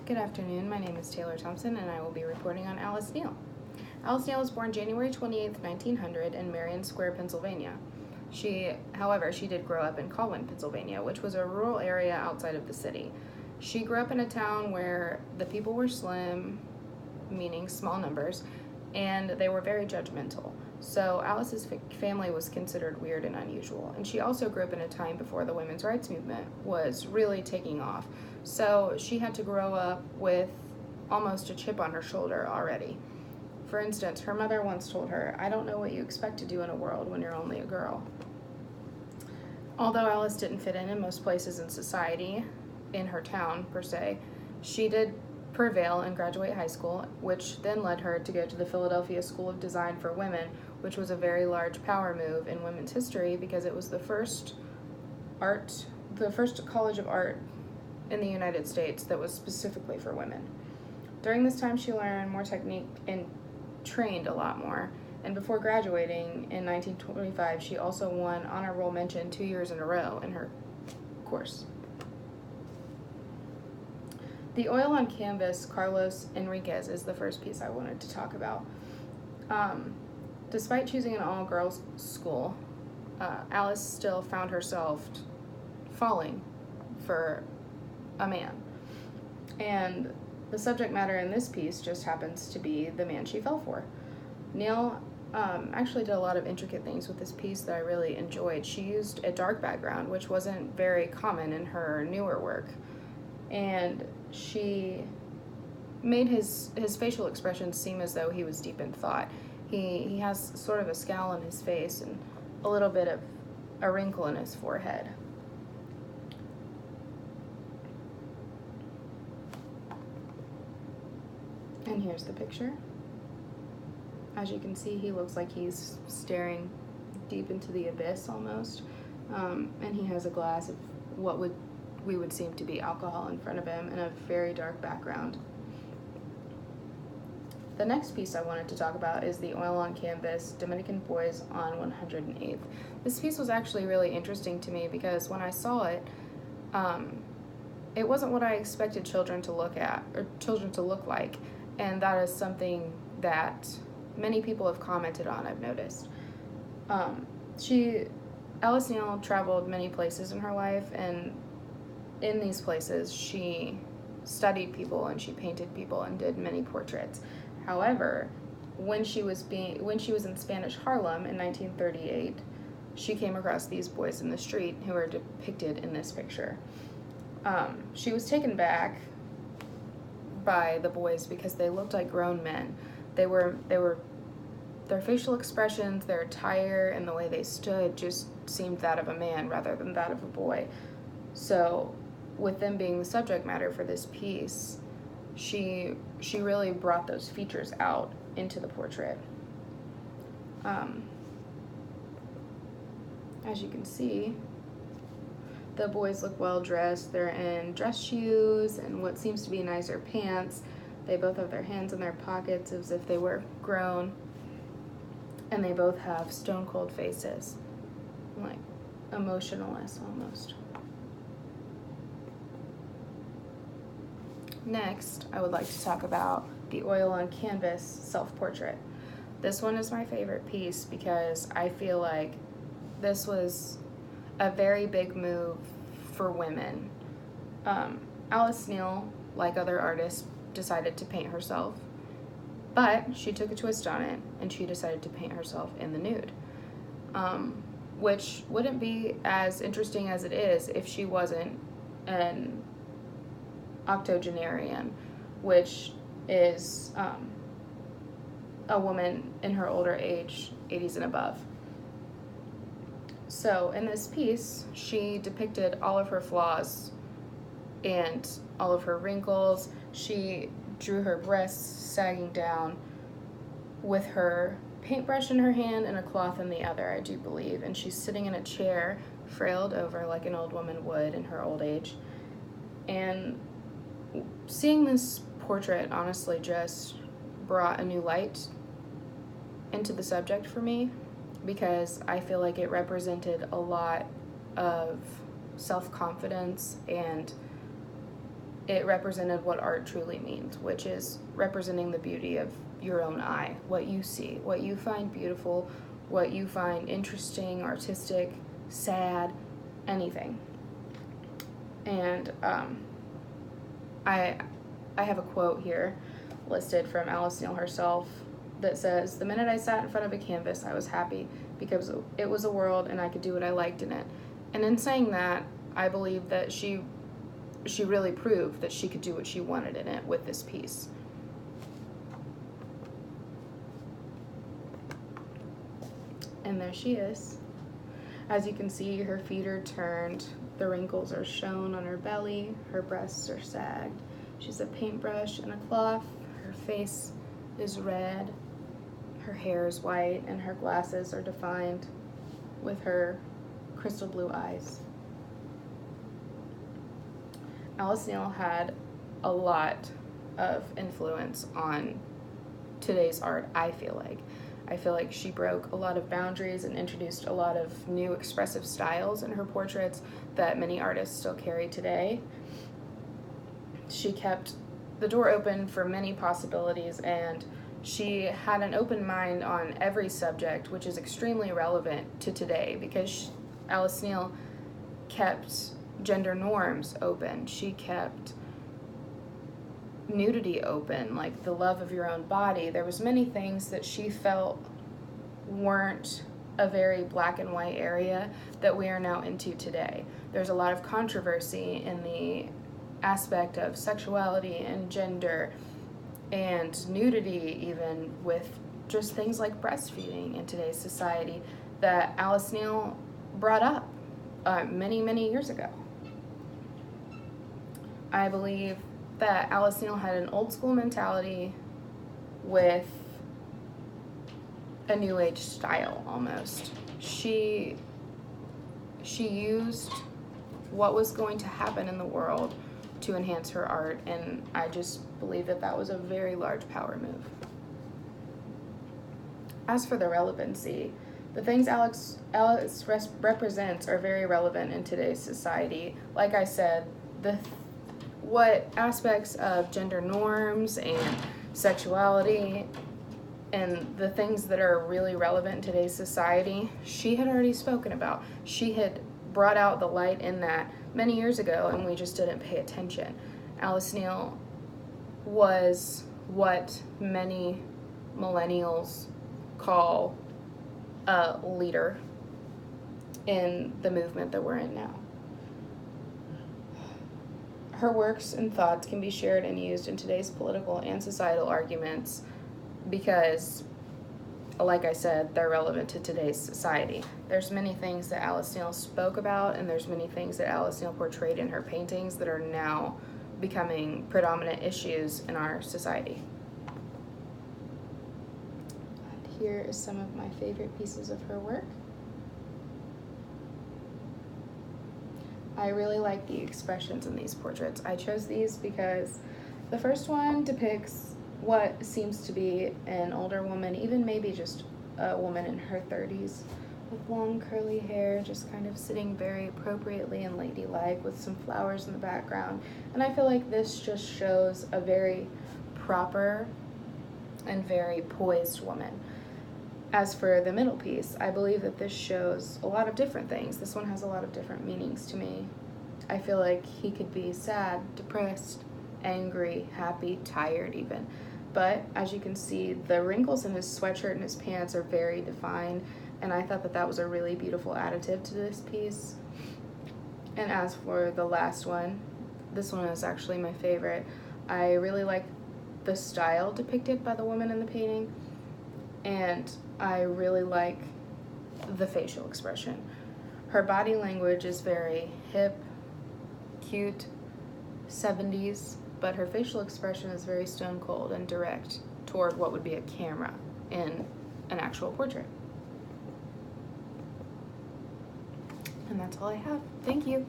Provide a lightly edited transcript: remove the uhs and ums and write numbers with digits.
Good afternoon, my name is Taylor Thompson and I will be reporting on Alice Neel. Alice Neel was born January 28, 1900 in Marion Square, Pennsylvania. However, she did grow up in Colwyn, Pennsylvania, which was a rural area outside of the city. She grew up in a town where the people were slim, meaning small numbers, and they were very judgmental. So Alice's family was considered weird and unusual. And she also grew up in a time before the women's rights movement was really taking off. So she had to grow up with almost a chip on her shoulder already. For instance, her mother once told her, "I don't know what you expect to do in a world when you're only a girl." Although Alice didn't fit in most places in society, in her town per se, she did prevail and graduate high school, which then led her to go to the Philadelphia School of Design for Women, which was a very large power move in women's history because it was the first college of art in the United States that was specifically for women. During this time, she learned more technique and trained a lot more. And before graduating in 1925, she also won honor roll mention 2 years in a row in her course. The oil on canvas, Carlos Enriquez, is the first piece I wanted to talk about. Despite choosing an all-girls school, Alice still found herself falling for a man. And the subject matter in this piece just happens to be the man she fell for. Neel actually did a lot of intricate things with this piece that I really enjoyed. She used a dark background, which wasn't very common in her newer work. And she made his facial expressions seem as though he was deep in thought. He has sort of a scowl on his face and a little bit of a wrinkle in his forehead. And here's the picture. As you can see, he looks like he's staring deep into the abyss almost. And he has a glass of what we would seem to be alcohol in front of him and a very dark background. The next piece I wanted to talk about is the oil on canvas, Dominican Boys on 108th. This piece was actually really interesting to me because when I saw it, it wasn't what I expected children to look like, and that is something that many people have commented on, I've noticed. Alice Neel traveled many places in her life, and in these places she studied people and she painted people and did many portraits. However, when she was in Spanish Harlem in 1938, she came across these boys in the street who are depicted in this picture. She was taken back by the boys because they looked like grown men. Their facial expressions, their attire, and the way they stood just seemed that of a man rather than that of a boy. So, with them being the subject matter for this piece, she really brought those features out into the portrait. As you can see, the boys look well dressed. They're in dress shoes and what seems to be nicer pants. They both have their hands in their pockets as if they were grown. And they both have stone cold faces, like emotionless almost. Next, I would like to talk about the oil on canvas self-portrait. This one is my favorite piece because I feel like this was a very big move for women. Alice Neel, like other artists, decided to paint herself, but she took a twist on it and she decided to paint herself in the nude, which wouldn't be as interesting as it is if she wasn't an octogenarian, which is a woman in her older age, 80s and above. So in this piece, she depicted all of her flaws and all of her wrinkles. She drew her breasts sagging down with her paintbrush in her hand and a cloth in the other, I do believe, and she's sitting in a chair, frailed over like an old woman would in her old age. And seeing this portrait honestly just brought a new light into the subject for me because I feel like it represented a lot of self-confidence and it represented what art truly means, which is representing the beauty of your own eye, what you see, what you find beautiful, what you find interesting, artistic, sad, anything. And I have a quote here listed from Alice Neel herself that says, "The minute I sat in front of a canvas, I was happy because it was a world and I could do what I liked in it." And in saying that, I believe that she really proved that she could do what she wanted in it with this piece. And there she is. As you can see, her feet are turned, the wrinkles are shown on her belly, her breasts are sagged. She's a paintbrush and a cloth, her face is red, her hair is white, and her glasses are defined with her crystal blue eyes. Alice Neel had a lot of influence on today's art, I feel like. I feel like she broke a lot of boundaries and introduced a lot of new expressive styles in her portraits that many artists still carry today. She kept the door open for many possibilities, and she had an open mind on every subject, which is extremely relevant to today because Alice Neel kept gender norms open. She kept nudity open, like the love of your own body. There was many things that she felt weren't a very black and white area that we are now into today. There's a lot of controversy in the aspect of sexuality and gender and nudity, even with just things like breastfeeding in today's society that Alice Neel brought up many, many years ago. I believe that Alice Neel had an old school mentality with a new age style almost. She used what was going to happen in the world to enhance her art, and I just believe that that was a very large power move. As for the relevancy, the things Alice represents are very relevant in today's society. Like I said, what aspects of gender norms and sexuality and the things that are really relevant in today's society, she had already spoken about. She had brought out the light in that many years ago, and we just didn't pay attention. Alice Neel was what many millennials call a leader in the movement that we're in now. Her works and thoughts can be shared and used in today's political and societal arguments because, like I said, they're relevant to today's society. There's many things that Alice Neel spoke about, and there's many things that Alice Neel portrayed in her paintings that are now becoming predominant issues in our society. And here is some of my favorite pieces of her work. I really like the expressions in these portraits. I chose these because the first one depicts what seems to be an older woman, even maybe just a woman in her 30s, with long curly hair, just kind of sitting very appropriately and ladylike with some flowers in the background. And I feel like this just shows a very proper and very poised woman. As for the middle piece, I believe that this shows a lot of different things. This one has a lot of different meanings to me. I feel like he could be sad, depressed, angry, happy, tired even. But as you can see, the wrinkles in his sweatshirt and his pants are very defined, and I thought that that was a really beautiful additive to this piece. And as for the last one, this one is actually my favorite. I really like the style depicted by the woman in the painting, and I really like the facial expression. Her body language is very hip, cute, 70s, but her facial expression is very stone cold and direct toward what would be a camera in an actual portrait. And that's all I have. Thank you.